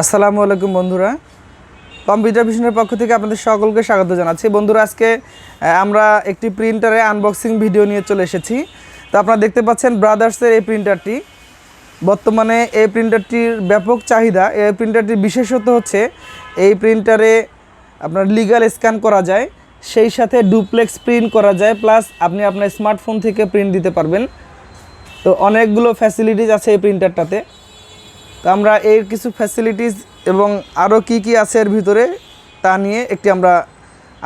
আসসালামু আলাইকুম বন্ধুরা, কম্পিউটার ভিশনের পক্ষ থেকে আপনাদের সকলকে স্বাগত জানাচ্ছি। বন্ধুরা, আজকে আমরা একটি প্রিন্টারে আনবক্সিং ভিডিও নিয়ে চলে এসেছি। তো আপনারা দেখতে পাচ্ছেন ব্রাদার্সের এই প্রিন্টারটি। বর্তমানে এই প্রিন্টারটির ব্যাপক চাহিদা। এই প্রিন্টারটির বিশেষত্ব হচ্ছে এই প্রিন্টারে আপনার লিগ্যাল স্ক্যান করা যায়, সেই সাথে ডুপ্লেক্স প্রিন্ট করা যায়, প্লাস আপনি আপনার স্মার্টফোন থেকে প্রিন্ট দিতে পারবেন। তো অনেকগুলো ফ্যাসিলিটিস আছে এই প্রিন্টারটাতে। তো আমরা এর কিছু ফ্যাসিলিটিস এবং আরও কি আছে এর ভিতরে তা নিয়ে একটি আমরা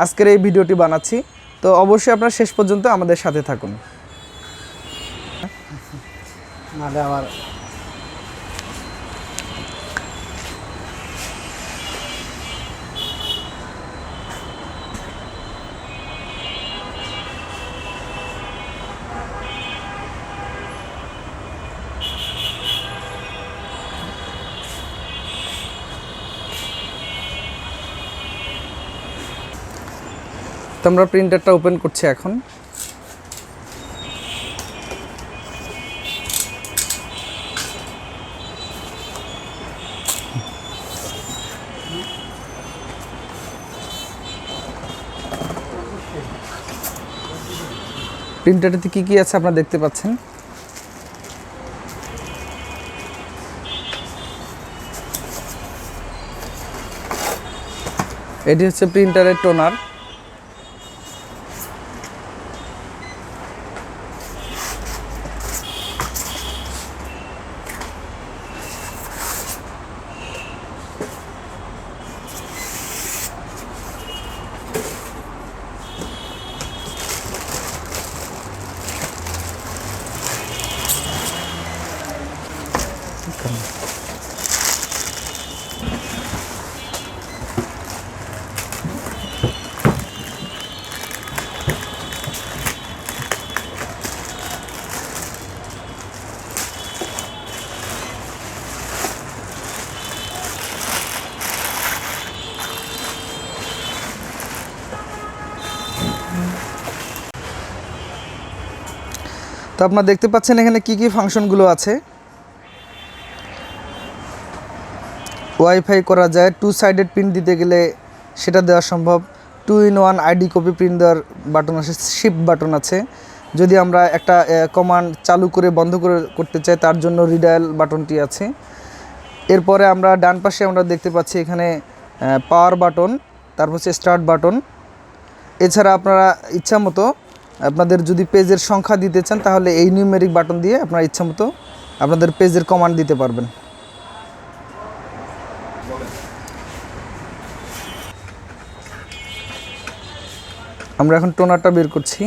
আজকের এই ভিডিওটি বানাচ্ছি। তো অবশ্যই আপনারা শেষ পর্যন্ত আমাদের সাথে থাকুন। তো আমরা প্রিন্টারটা ওপেন করছি এখন। প্রিন্টারটাতে কি আছে আপনারা দেখতে পাচ্ছেন। এটি হচ্ছে প্রিন্টারের টোনার। তো আপনারা দেখতে পাচ্ছেন এখানে কি ফাংশনগুলো আছে। ওয়াইফাই করা যায়, 2 সাইডেড প্রিন্ট দিতে গেলে সেটা দেওয়া সম্ভব। 2-in-1 আইডি কপি প্রিন্ট দেওয়ার বাটন আছে, শিফট বাটন আছে। যদি আমরা একটা কমান্ড চালু করে বন্ধ করতে চাই তার জন্য রিডায়াল বাটনটি আছে। এরপরে আমরা ডান পাশে আমরা দেখতে পাচ্ছি এখানে পাওয়ার বাটন, তারপর হচ্ছে স্টার্ট বাটন। এছাড়া আপনারা ইচ্ছা মতো আপনাদের যদি পেজের সংখ্যা দিতে চান তাহলে এই নিউমেরিক বাটন দিয়ে আপনারা ইচ্ছা মতো আপনাদের পেজের কমান্ড দিতে পারবেন। আমরা এখন টোনারটা বের করছি।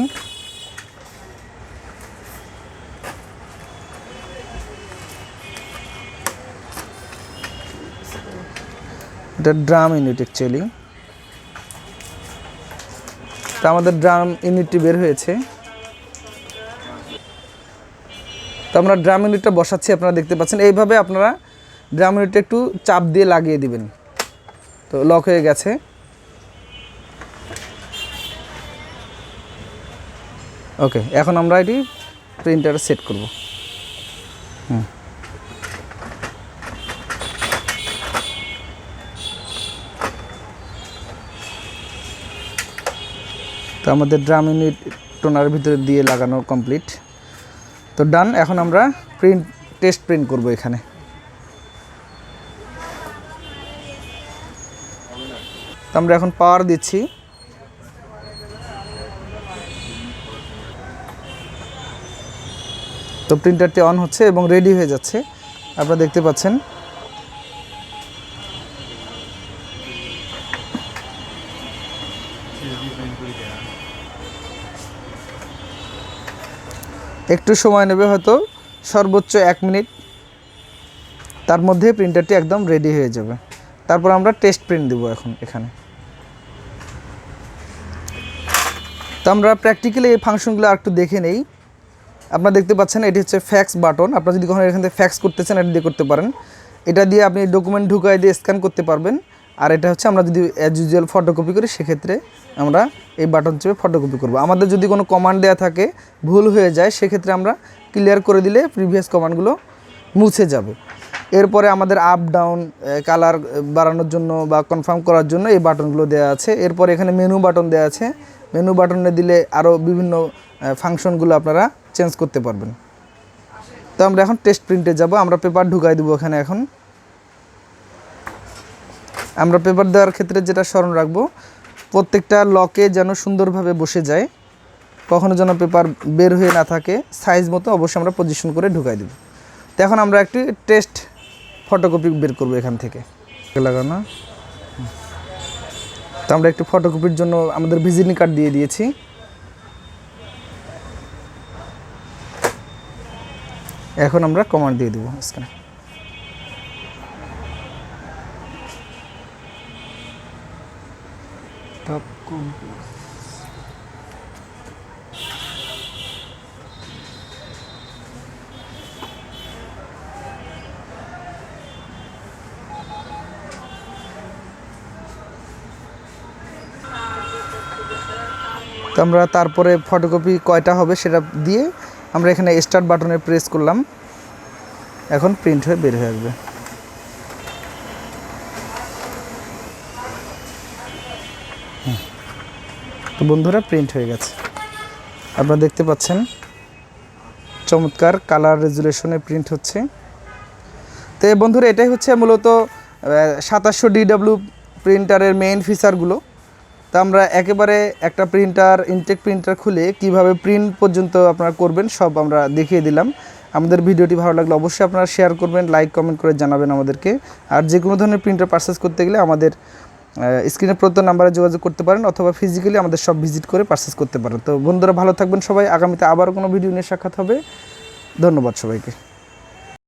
এটা ড্রাম ইউনিট অ্যাকচুয়ালি। তো আমাদের ড্রাম ইউনিটটি বের হয়েছে। তো আমরা ড্রাম ইউনিটটা বসাচ্ছি, আপনারা দেখতে পাচ্ছেন। এইভাবে আপনারা ড্রাম ইউনিটটা একটু চাপ দিয়ে লাগিয়ে দিবেন। তো লক হয়ে গেছে। ওকে, এখন আমরা এটি প্রিন্টারে সেট করব। তো আমাদের ড্রাম ইউনিট টোনারের ভিতরে দিয়ে লাগানো কমপ্লিট। তো ডান। এখন আমরা টেস্ট প্রিন্ট করব এখানে। তো আমরা এখন পাওয়ার দিচ্ছি। তো প্রিন্টারটি অন হচ্ছে এবং রেডি হয়ে যাচ্ছে, আপনারা দেখতে পাচ্ছেন। একটু সময় নেবে, হয়তো সর্বোচ্চ 1 মিনিট, তার মধ্যে প্রিন্টারটি একদম রেডি হয়ে যাবে। তারপর আমরা টেস্ট প্রিন্ট দেব এখন এখানে। তো আমরা প্র্যাকটিক্যালি এই ফাংশনগুলো আরেকটু দেখে নেই। আপনারা দেখতে পাচ্ছেন এটি হচ্ছে ফ্যাক্স বাটন। আপনারা যদি কখনো এখান থেকে ফ্যাক্স করতে চান এটা দিয়ে করতে পারেন। এটা দিয়ে আপনি ডকুমেন্ট ঢুকাই দিয়ে স্ক্যান করতে পারবেন। আর এটা হচ্ছে আমরা যদি অ্যাজ ইউজুয়াল ফটোকপি করি, সেক্ষেত্রে আমরা এই বাটন চেপে ফটোকপি করব। আমাদের যদি কোনো কমান্ড দেওয়া থাকে, ভুল হয়ে যায়, সেক্ষেত্রে আমরা ক্লিয়ার করে দিলে প্রিভিয়াস কমান্ডগুলো মুছে যাবে। এরপরে আমাদের আপ ডাউন কালার বাড়ানোর জন্য বা কনফার্ম করার জন্য এই বাটনগুলো দেওয়া আছে। এরপরে এখানে মেনু বাটন দেওয়া আছে, মেনু বাটনে দিলে আরও বিভিন্ন ফাংশনগুলো আপনারা চেঞ্জ করতে পারবেন। তো আমরা এখন টেস্ট প্রিন্টে যাব, আমরা পেপার ঢুকাই দেবো এখানে। এখন আমরা পেপার দেওয়ার ক্ষেত্রে যেটা স্মরণ রাখবো, প্রত্যেকটা লকে যেন সুন্দরভাবে বসে যায়, কখনো যেন পেপার বের হয়ে না থাকে, সাইজ মতো অবশ্যই আমরা পজিশন করে ঢুকাই দেব। তো এখন আমরা একটি টেস্ট ফটোকপি বের করব এখান থেকে লাগানো। তো আমরা একটি ফটোকপির জন্য আমাদের ভিজিটিং কার্ড দিয়ে দিয়েছি। এখন আমরা কমান্ড দিয়ে দেবো স্ক্যানে। তো আমরা তারপরে ফটোকপি কয়টা হবে সেটা দিয়ে আমরা এখানে স্টার্ট বাটনে প্রেস করলাম। এখন প্রিন্ট হয়ে বের হয়ে আসবে। তো বন্ধুরা প্রিন্ট হয়ে গেছে, আপনারা দেখতে পাচ্ছেন চমৎকার কালার রেজুলেশনে প্রিন্ট হচ্ছে। তো বন্ধুরা এটাই হচ্ছে মূলত 2700DW প্রিন্টারের মেইন ফিচারগুলো। তো আমরা একেবারে একটা প্রিন্টার, ইনটেক প্রিন্টার খুলে কিভাবে প্রিন্ট পর্যন্ত আপনারা করবেন সব আমরা দেখিয়ে দিলাম। আমাদের ভিডিওটি ভালো লাগলে অবশ্যই আপনারা শেয়ার করবেন, লাইক কমেন্ট করে জানাবেন আমাদেরকে। আর যে কোনো ধরনের প্রিন্টার পারচেস করতে গেলে আমাদের স্ক্রিনে প্রদত্ত নাম্বারে যোগাযোগ করতে পারেন, অথবা ফিজিক্যালি আমাদের সব ভিজিট করে পারচেস করতে পারেন। তো বন্ধুরা ভালো থাকবেন সবাই, আগামীতে আবার কোনো ভিডিও নিয়ে সাক্ষাৎ হবে। ধন্যবাদ সবাইকে।